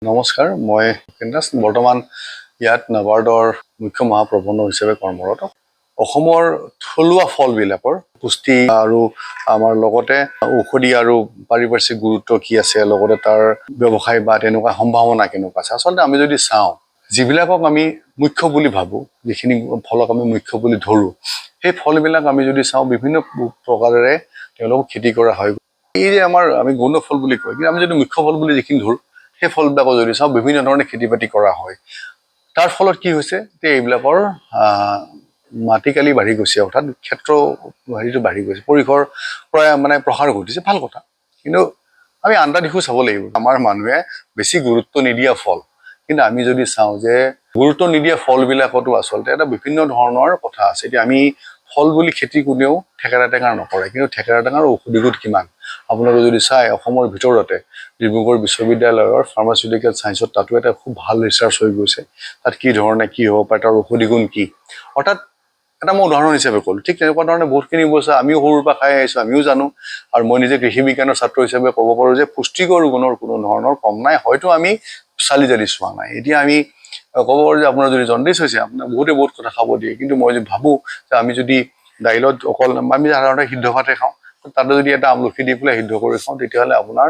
নমস্কাৰ, মই কেন্দ্ৰাছ বৰ্তমান ইয়াত নাবাৰ্ডৰ মুখ্য মহাপ্ৰবন্ধক হিচাপে কৰ্মৰত। অসমৰ থলুৱা ফলবিলাকৰ পুষ্টি আৰু আমাৰ লগতে ঔষধি আৰু পাৰিপাৰ্শ্বিক গুৰুত্ব কি আছে, লগতে তাৰ ব্যৱসায় বা তেনেকুৱা সম্ভাৱনা কেনেকুৱা আছে। আচলতে আমি যদি চাওঁ, যিবিলাকক আমি মুখ্য বুলি ভাবোঁ, যিখিনি ফলক আমি মুখ্য বুলি ধৰোঁ, সেই ফলবিলাক আমি যদি চাওঁ বিভিন্ন প্ৰকাৰেৰে তেওঁলোকক খেতি কৰা হয়। এই যে আমি গৌণ ফল বুলি কয়, কিন্তু আমি যদি মুখ্য ফল বুলি যিখিনি ধৰোঁ, সেই ফলবিলাকৰ যদি চাওঁ বিভিন্ন ধৰণে খেতি বাতি কৰা হয়। তাৰ ফলত কি হৈছে যে এইবিলাকৰ মাটিকালি বাঢ়ি গৈছে, অৰ্থাৎ ক্ষেত্ৰ হেৰিটো বাঢ়ি গৈছে, পৰিসৰ প্ৰসাৰ ঘটিছে, ভাল কথা। কিন্তু আমি আন এটা দিশো চাব লাগিব। আমাৰ মানুহে বেছি গুৰুত্ব নিদিয়া ফল, কিন্তু আমি যদি চাওঁ যে গুৰুত্ব নিদিয়া ফলবিলাকতো আচলতে এটা বিভিন্ন ধৰণৰ কথা আছে। এতিয়া আমি ফল বুলি খেতি কোনেও থেকেৰা টেঙাৰ নকৰে, কিন্তু থেকেৰা টেঙাৰ ঔষধি গুণ কিমান আপোনালোকে যদি চাই, অসমৰ ভিতৰতে ডিব্ৰুগড় বিশ্ববিদ্যালয়ৰ ফাৰ্মাচিউটিকেল ছায়েন্সত তাতো এটা খুব ভাল ৰিচাৰ্চ হৈ গৈছে। তাত কি ধৰণে কি হ'ব পাৰে, তাৰ ঔষধি গুণ কি। অৰ্থাৎ এটা মই উদাহৰণ হিচাপে ক'লোঁ, ঠিক তেনেকুৱা ধৰণে বহুতখিনি বস্তু আমিও সৰুৰ পৰা খাই আহিছোঁ, আমিও জানো। আৰু মই নিজে কৃষি বিজ্ঞানৰ ছাত্ৰ হিচাপে ক'ব পাৰোঁ যে পুষ্টিকৰ গুণৰ কোনো ধৰণৰ কম নাই, হয়তো আমি চালি জাৰি চোৱা নাই। এতিয়া আমি ক'ব পাৰোঁ যে আপোনাৰ যদি জণ্ডিছ হৈছে, আপোনাক বহুত কথা খাব দিয়ে, কিন্তু মই যদি ভাবোঁ যে আমি যদি দাইলত অকল আমি সাধাৰণতে সিদ্ধ ভাতে খাওঁ, তাতে যদি এটা আমলখি দি পেলাই সিদ্ধ কৰি খাওঁ, তেতিয়াহ'লে আপোনাৰ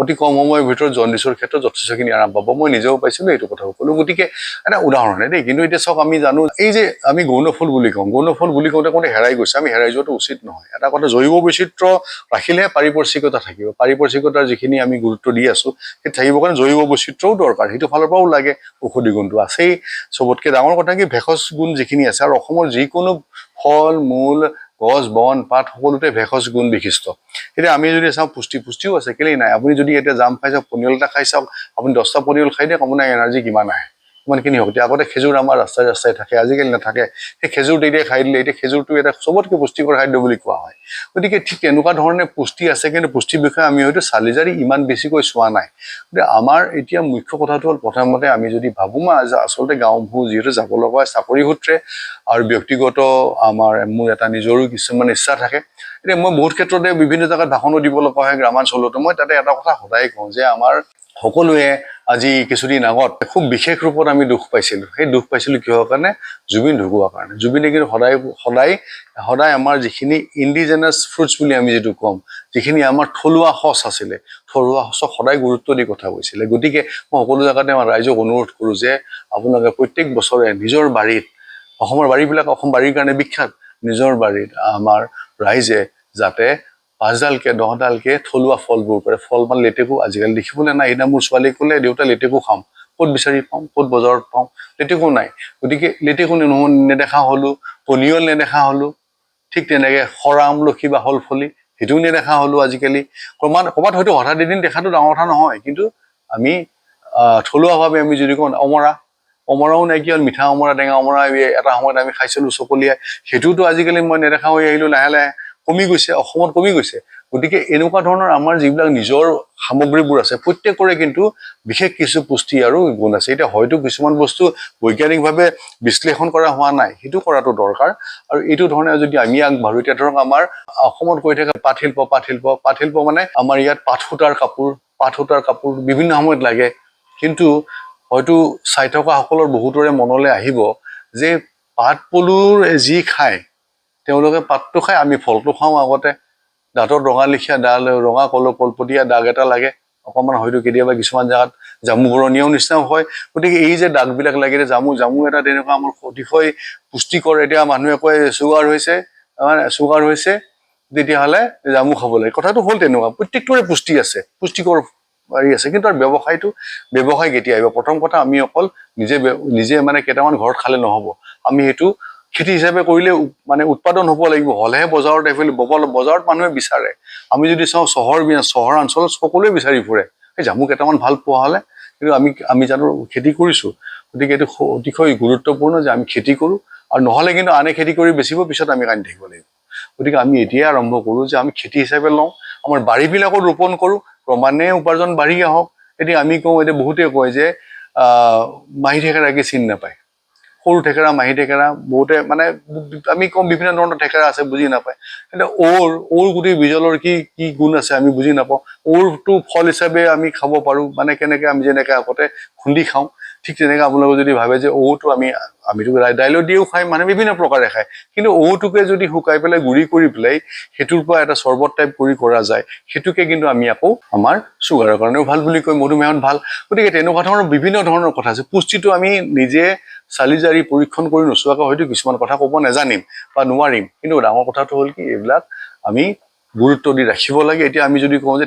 অতি কম সময়ৰ ভিতৰত জণ্ডিছৰ ক্ষেত্ৰত যথেষ্টখিনি আৰাম পাব। মই নিজেও পাইছিলোঁ, এইটো কথা ক'লোঁ। গতিকে এটা উদাহৰণে দেই, কিন্তু এতিয়া চাওক, আমি জানো এই যে আমি গৌণ ফল বুলি কওঁ, গৌণ ফল বুলি কওঁতে হেৰাই গৈছে, আমি হেৰাই যোৱাটো উচিত নহয়। এটা কথা, জৈৱ বৈচিত্ৰ্য ৰাখিলেহে পাৰিপাৰ্শ্বিকতা থাকিব। পাৰিপাৰ্শ্বিকতাৰ যিখিনি আমি গুৰুত্ব দি আছোঁ, সেই থাকিবৰ কাৰণে জৈৱ বৈচিত্ৰ্যও দৰকাৰ, সেইটো ফালৰ পৰাও লাগে। ঔষধি গুণটো আছেই। চবতকৈ ডাঙৰ কথা কি, ভেষজ গুণ যিখিনি আছে, আৰু অসমৰ যিকোনো ফল মূল গছ বন পাত সকলোতে ভেষজ গুণ বিশিষ্ট। এতিয়া আমি যদি চাওঁ, পুষ্টিও আছে, কেলেই নাই। আপুনি যদি এতিয়া জাম খাই চাওক, পনিয়ল এটা খাই চাওক, আপুনি 10টা পনিয়ল খাই দিয়ক, আপোনাৰ এনাৰ্জি কিমান আহে, কিমানখিনি হ'ব। এতিয়া আগতে খেজুৰ আমাৰ ৰাস্তাই থাকে, আজিকালি নাথাকে। সেই খেজুৰ তেতিয়া খাই দিলে, এতিয়া খেজুৰটো এটা চবতকৈ পুষ্টিকৰ খাদ্য বুলি কোৱা হয়। গতিকে ঠিক তেনেকুৱা ধৰণে পুষ্টি আছে, কিন্তু পুষ্টিৰ বিষয়ে আমি হয়তো চালি জাৰি ইমান বেছিকৈ চোৱা নাই। গতিকে আমাৰ এতিয়া মুখ্য কথাটো হ'ল, প্ৰথমতে আমি যদি ভাবোঁ, আচলতে গাঁওবোৰ যিহেতু যাব লগা হয় চাকৰি সূত্ৰে, আৰু ব্যক্তিগত মোৰ এটা নিজৰো কিছুমান ইচ্ছা থাকে। এতিয়া মই বহুত ক্ষেত্ৰতে বিভিন্ন জেগাত ভাষণো দিব লগা হয়, গ্ৰামাঞ্চলতো। মই তাতে এটা কথা সদায় কওঁ যে আমাৰ সকলোৱে আজি কিছুদিন আগত খুব বিশেষ ৰূপত আমি দুখ পাইছিলোঁ। সেই দুখ পাইছিলোঁ কিহৰ কাৰণে? জুবিন ঢুকোৱাৰ কাৰণে। জুবিনে কিন্তু সদায় আমাৰ যিখিনি ইণ্ডিজেনাছ ফ্ৰুটছ বুলি আমি যিটো ক'ম, যিখিনি আমাৰ থলুৱা সঁচ আছিলে, থলুৱা সঁচক সদায় গুৰুত্ব দি কথা কৈছিলে। গতিকে মই সকলো জেগাতে আমাৰ ৰাইজক অনুৰোধ কৰোঁ যে আপোনালোকে প্ৰত্যেক বছৰে নিজৰ বাৰীত, অসমৰ বাৰীবিলাক অসম বাৰীৰ কাৰণে বিখ্যাত, নিজৰ বাৰীত আমাৰ ৰাইজে যাতে 5ডালকৈ 10ডালকৈ থলুৱা ফলবোৰ কৰে। ফল লেটেকু আজিকালি দেখিবলৈ নাই। সেইদিনা মোৰ ছোৱালীক ক'লে, দেউতা লেটেকু খাম, ক'ত বিচাৰি পাওঁ, ক'ত বজাৰত পাওঁ, লেটেকু নাই। গতিকে লেটেকু নেদেখা হ'লোঁ, পনিয়ল নেদেখা হ'লোঁ, ঠিক তেনেকৈ সৰা আমলখি বা হলফলি সেইটোও নেদেখা হ'লোঁ আজিকালি। ক'ৰবাত হয়তো হঠাৎ এদিন দেখাটো ডাঙৰ কথা নহয়, কিন্তু আমি থলুৱাভাৱে আমি যদি কওঁ, অমৰাও নাইকিয়া হ'ল, মিঠা অমৰা, টেঙা অমৰা এটা সময়ত আমি খাইছিলোঁ চকলিয়াই, সেইটোতো আজিকালি মই নেদেখা হৈ আহিলোঁ, লাহে লাহে কমি গৈছে, অসমত কমি গৈছে। গতিকে এনেকুৱা ধৰণৰ আমাৰ যিবিলাক নিজৰ সামগ্ৰীবোৰ আছে, প্ৰত্যেকৰে কিন্তু বিশেষ কিছু পুষ্টি আৰু গুণ আছে। এতিয়া হয়তো কিছুমান বস্তু বৈজ্ঞানিকভাৱে বিশ্লেষণ কৰা হোৱা নাই, সেইটো কৰাটো দৰকাৰ। আৰু এইটো ধৰণে যদি আমি আগবাঢ়োঁ, এতিয়া ধৰক আমাৰ অসমত কৈ থাকে পাটশিল্প মানে আমাৰ ইয়াত পাট সূতাৰ কাপোৰ বিভিন্ন সময়ত লাগে। কিন্তু হয়তো চাই থকাসকলৰ বহুতৰে মনলৈ আহিব যে পাট পলুৰ যি খায়, তেওঁলোকে পাতটো খায়, আমি ফলটো খাওঁ। আগতে দাঁতত ৰঙা কলপতীয়া দাগ এটা লাগে অকণমান, হয়তো কেতিয়াবা কিছুমান জেগাত জামু বৰণীয়াও নিচিনাও হয়। গতিকে এই যে দাগবিলাক লাগিলে, জামু এটা তেনেকুৱা আমাৰ অতিশয় পুষ্টিকৰ। এতিয়া মানুহে কয় চুগাৰ হৈছে তেতিয়াহ'লে জামু খাব লাগে। কথাটো হ'ল তেনেকুৱা, প্ৰত্যেকটোৰে পুষ্টি আছে, পুষ্টিকৰ আছে। কিন্তু তাৰ ব্যৱসায় কেতিয়া আহিব? প্ৰথম কথা, আমি অকল নিজে কেইটামান ঘৰত খালে নহ'ব, আমি সেইটো খেতি হিচাপে কৰিলে উৎপাদন হ'ব লাগিব, হ'লেহে বজাৰত মানুহে বিচাৰে। আমি যদি চাওঁ চহৰ অঞ্চলত সকলোৱে বিচাৰি ফুৰে এই জামু কেইটামান ভাল পোৱা হ'লে, কিন্তু আমি জানো খেতি কৰিছোঁ। গতিকে এইটো অতিশয় গুৰুত্বপূৰ্ণ যে আমি খেতি কৰোঁ, আৰু নহ'লে কিন্তু আনে খেতি কৰি বেচিব, পিছত আমি কান্দি থাকিব লাগিব। গতিকে আমি এতিয়াই আৰম্ভ কৰোঁ যে আমি খেতি হিচাপে লওঁ, আমাৰ বাৰীবিলাকত ৰোপণ কৰোঁ, ক্ৰমান্বয়ে উপাৰ্জন বাঢ়ি আহক। এতিয়া আমি কওঁ, বহুতে কয় যে মাহী থেকেৰাকে চিনি নাপায়। সৰু থেকেৰা মাহী থেকেৰা বহুতে মানে আমি কম বিভিন্ন ধৰণৰ থেকেৰা আছে বুজি নাপায় কিন্তু ঔৰ গুটি বিজলৰ কি কি গুণ আছে আমি বুজি নাপাওঁ ঔৰটো ফল হিচাপে আমি খাব পাৰো মানে কেনেকে আমি যেনেকে আগতে খুন্দি খাওঁ ঠিক তেনেকে আপোনালোকে যদি ভাবে যে ঔটো আমিতো দাইলত দিও খাই মানে বিভিন্ন প্ৰকাৰে খায় কিন্তু ঔটোকে যদি শুকাই পেলাই গুড়ি কৰি পেলাই সেইটোৰ পৰা এটা চৰ্বত টাইপ কৰি কৰা যায় সেইটোকে কিন্তু আমি আকৌ আমাৰ চুগাৰৰ কাৰণেও ভাল বুলি কয় মধুমেহত ভাল গতিকে তেনেকুৱা ধৰণৰ বিভিন্ন ধৰণৰ কথা আছে পুষ্টিটো আমি নিজে চালি জাৰি পৰীক্ষণ কৰি নোচোৱাকৈ হয়তো কিছুমান কথা ক'ব নাজানিম বা নোৱাৰিম কিন্তু ডাঙৰ কথাটো হ'ল কি এইবিলাক আমি গুৰুত্ব দি ৰাখিব লাগে এতিয়া আমি যদি কওঁ যে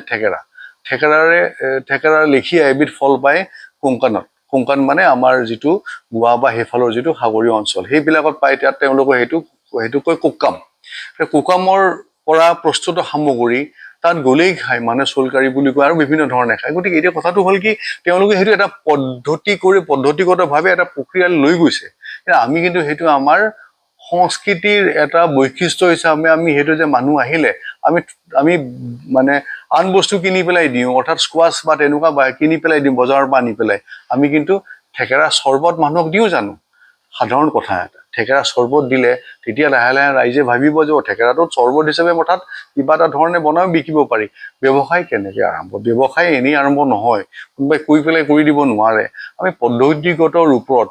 থেকেৰাৰে লেখীয়া এবিধ ফল পায় কোংকান মানে আমাৰ যিটো গোৱা বা সেইফালৰ যিটো সাগৰীয় অঞ্চল সেইবিলাকত পায় তাত তেওঁলোকে সেইটো কয় কোকামৰ পৰা প্ৰস্তুত সামগ্ৰী তাত গলেই খায় মানে চোলকাৰী বুলি কয় আৰু বিভিন্ন ধৰণে খায় গতিকে এতিয়া কথাটো হ'ল কি তেওঁলোকে সেইটো এটা পদ্ধতিগতভাৱে এটা প্ৰক্ৰিয়া লৈ গৈছে আমি কিন্তু সেইটো আমাৰ সংস্কৃতিৰ এটা বৈশিষ্ট্য হিচাপে আমি সেইটো যে মানুহ আহিলে আমি মানে আন বস্তু কিনি পেলাই দিওঁ অৰ্থাৎ স্কোৱাছ বা তেনেকুৱা কিনি পেলাই দিওঁ বজাৰৰ পৰা আনি পেলাই আমি কিন্তু থেকেৰা চৰ্বত মানুহক দিওঁ জানো সাধাৰণ কথা এটা থেকেৰা চৰ্বত দিলে তেতিয়া লাহে লাহে ৰাইজে ভাবিব যে থেকেৰাটো চৰ্বত হিচাপে অৰ্থাৎ কিবা এটা ধৰণে বনাই বিকিব পাৰি ব্যৱসায় কেনেকে ব্যৱসায় এনেই আৰম্ভ নহয় কোনোবাই কৈ পেলাই কৰি দিব নোৱাৰে আমি পদ্ধতিগত ৰূপত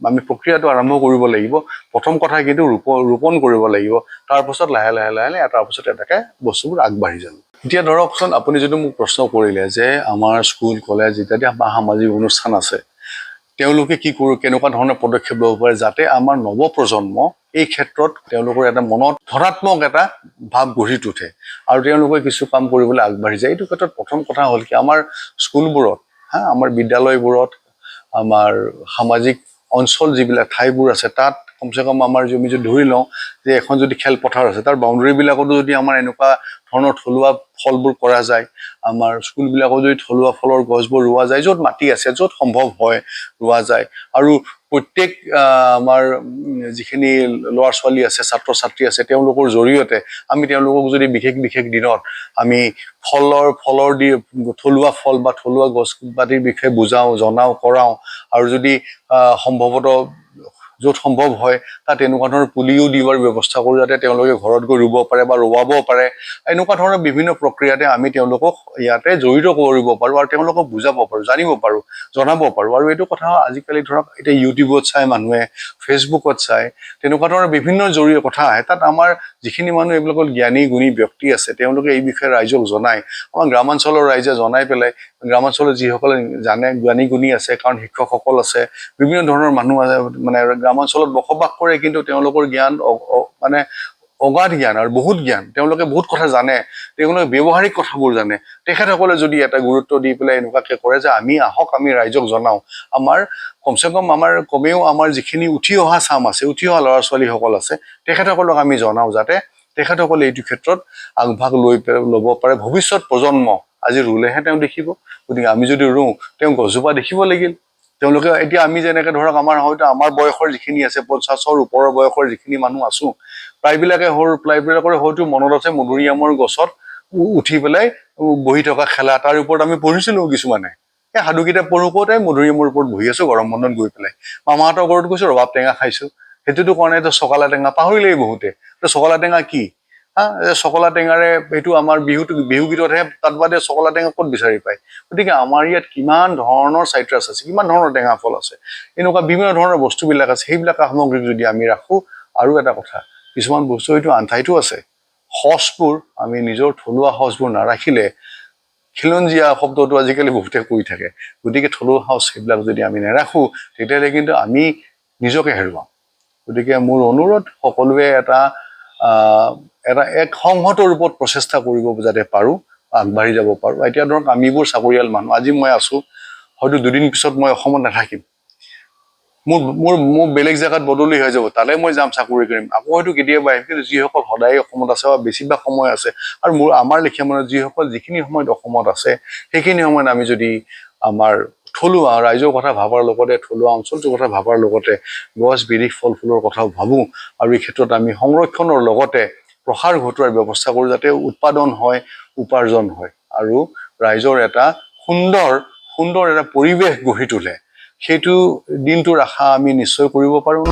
আমি প্ৰক্ৰিয়াটো আৰম্ভ কৰিব লাগিব প্ৰথম কথা কিন্তু ৰোপণ কৰিব লাগিব তাৰপাছত লাহে লাহে এটাৰ পাছত এটাকে বস্তুবোৰ আগবাঢ়ি যাব এতিয়া ধৰকচোন আপুনি যদি মোক প্ৰশ্ন কৰিলে যে আমাৰ স্কুল কলেজ ইত্যাদি বা সামাজিক অনুষ্ঠান আছে তেওঁলোকে কেনেকুৱা ধৰণৰ পদক্ষেপ ল'ব পাৰে যাতে আমাৰ নৱপ্ৰজন্ম এই ক্ষেত্ৰত তেওঁলোকৰ এটা মনত ধনাত্মক এটা ভাৱ গঢ়ি উঠে আৰু তেওঁলোকে কিছু কাম কৰিবলৈ আগবাঢ়ি যায় এইটো ক্ষেত্ৰত প্ৰথম কথা হ'ল কি আমাৰ স্কুলবোৰত আমাৰ বিদ্যালয়বোৰত আমাৰ সামাজিক অঞ্চল যিবিলাক ঠাইবোৰ আছে তাত কমচে কম আমাৰ আমি যদি ধৰি লওঁ যে এখন যদি খেলপথাৰ আছে তাৰ বাউণ্ডেৰীবিলাকতো যদি আমাৰ এনেকুৱা ধৰণৰ থলুৱা ফলবোৰ কৰা যায় আমাৰ স্কুলবিলাকত যদি থলুৱা ফলৰ গছবোৰ ৰোৱা যায় য'ত মাটি আছে য'ত সম্ভৱ হয় ৰোৱা যায় আৰু প্ৰত্যেক আমাৰ যিখিনি ল'ৰা ছোৱালী আছে ছাত্ৰ ছাত্ৰী আছে তেওঁলোকৰ জৰিয়তে আমি তেওঁলোকক যদি বিশেষ দিনত আমি ফলৰ দি থলুৱা ফল বা থলুৱা গছ পাতিৰ বিষয়ে বুজাওঁ জনাওঁ কৰাওঁ আৰু যদি সম্ভৱতঃ য'ত সম্ভৱ হয় তাত এনেকুৱা ধৰণৰ পুলিও দিবৰ ব্যৱস্থা কৰোঁ যাতে তেওঁলোকে ঘৰত গৈ ৰুব পাৰে বা ৰোৱাব পাৰে এনেকুৱা ধৰণৰ বিভিন্ন প্ৰক্ৰিয়াতে আমি তেওঁলোকক ইয়াতে জড়িত কৰিব পাৰোঁ আৰু তেওঁলোকক বুজাব পাৰোঁ জানিব পাৰোঁ জনাব পাৰোঁ আৰু এইটো কথা আজিকালি ধৰক এতিয়া ইউটিউবত চাই মানুহে ফেচবুকত চাই তেনেকুৱা ধৰণৰ বিভিন্ন জৰুৰী কথা আহে তাত আমাৰ যিখিনি মানুহ এইবিলাকত জ্ঞানী গুণী ব্যক্তি আছে তেওঁলোকে এই বিষয়ে ৰাইজক জনায় আমাৰ গ্ৰামাঞ্চলৰ ৰাইজে জনাই পেলাই গ্ৰামাঞ্চলত যিসকলে জানে জ্ঞানী গুণী আছে কাৰণ শিক্ষকসকল আছে বিভিন্ন ধৰণৰ মানুহ আছে মানে গ্ৰামাঞ্চলত বসবাস কৰে কিন্তু তেওঁলোকৰ জ্ঞান মানে অগাধ জ্ঞান আৰু বহুত জ্ঞান তেওঁলোকে বহুত কথা জানে তেওঁলোকে ব্যৱহাৰিক কথাবোৰ জানে তেখেতসকলে যদি এটা গুৰুত্ব দি পেলাই এনেকুৱাকে কৰে যে আমি আহক আমি ৰাইজক জনাওঁ আমাৰ কমচে কম কমেও আমাৰ যিখিনি উঠি অহা চাম আছে উঠি অহা ল'ৰা ছোৱালীসকল আছে তেখেতসকলক আমি জনাওঁ যাতে তেখেতসকলে এইটো ক্ষেত্ৰত আগভাগ ল'ব পাৰে ভৱিষ্যত প্ৰজন্ম আজি ৰুলেহে তেওঁ দেখিব গতিকে আমি যদি ৰুওঁ তেওঁ গছজোপা দেখিব লাগিল তেওঁলোকে এতিয়া আমি যেনেকে ধৰক আমাৰ হয়তো আমাৰ বয়সৰ যিখিনি আছে 50ৰ ওপৰৰ বয়সৰ যিখিনি মানুহ আছো প্ৰায়বিলাকৰ হয়তো মনত আছে মধুৰিআমৰ গছত উঠি পেলাই বহি থকা খেলা তাৰ ওপৰত আমি পঢ়িছিলো কিছুমানে এই সাধু কিতাপ পঢ়োতে মধুৰিআমৰ ওপৰত বহি আছো গৰম বন্ধত গৈ পেলাই মামাহঁতৰ ঘৰত গৈছো ৰবাব টেঙা খাইছো সেইটোতো কাৰণে চকলা টেঙা পাহৰিলেই বহুতে চকলা টেঙা কি চকলা টেঙাৰে এইটো আমাৰ বিহু গীততহে তাত বাদে চকলা টেঙা ক'ত বিচাৰি পায় গতিকে আমাৰ ইয়াত কিমান ধৰণৰ চাইট্ৰাছ আছে কিমান ধৰণৰ টেঙা ফল আছে এনেকুৱা বিভিন্ন ধৰণৰ বস্তুবিলাক আছে সেইবিলাক সামগ্ৰী যদি আমি ৰাখোঁ আৰু এটা কথা কিছুমান বস্তু হয়তো আনঠাইতো আছে সঁচবোৰ আমি নিজৰ থলুৱা সঁচবোৰ নাৰাখিলে খিলঞ্জীয়া শব্দটো আজিকালি বহুতে কৈ থাকে গতিকে থলুৱা সঁচ সেইবিলাক যদি আমি নাৰাখোঁ তেতিয়াহ'লে কিন্তু আমি নিজকে হেৰুৱাম গতিকে মোৰ অনুৰোধ সকলোৱে এক সংহত ৰূপত প্ৰচেষ্টা কৰিব যাতে পাৰোঁ আগবাঢ়ি যাব পাৰোঁ এতিয়া ধৰক আমিবোৰ চাকৰিয়াল মানুহ আজি মই আছোঁ হয়তো দুদিন পিছত মই অসমত নাথাকিম মোৰ বেলেগ জেগাত বদলি হৈ যাব তালৈ মই যাম চাকৰি কৰিম আকৌ হয়তো কেতিয়াবা আহিম কিন্তু যিসকল সদায় অসমত আছে বা বেছিভাগ সময় আছে আৰু আমাৰ লেখীয়া মানুহ যিখিনি সময়ত অসমত আছে সেইখিনি সময়ত আমি যদি আমাৰ থলুৱা ৰাইজৰ কথা ভাবাৰ লগতে থলুৱা অঞ্চলটোৰ কথা ভাবাৰ লগতে গছ বিৰিখ ফল ফুলৰ কথাও ভাবোঁ আৰু এই ক্ষেত্ৰত আমি সংৰক্ষণৰ লগতে প্ৰসাৰ ঘটোৱাৰ ব্যৱস্থা কৰোঁ যাতে উৎপাদন হয় উপাৰ্জন হয় আৰু ৰাইজৰ এটা সুন্দৰ এটা পৰিৱেশ গঢ়ি তোলে সেইটো দিনটোৰ আশা আমি নিশ্চয় কৰিব পাৰোঁ।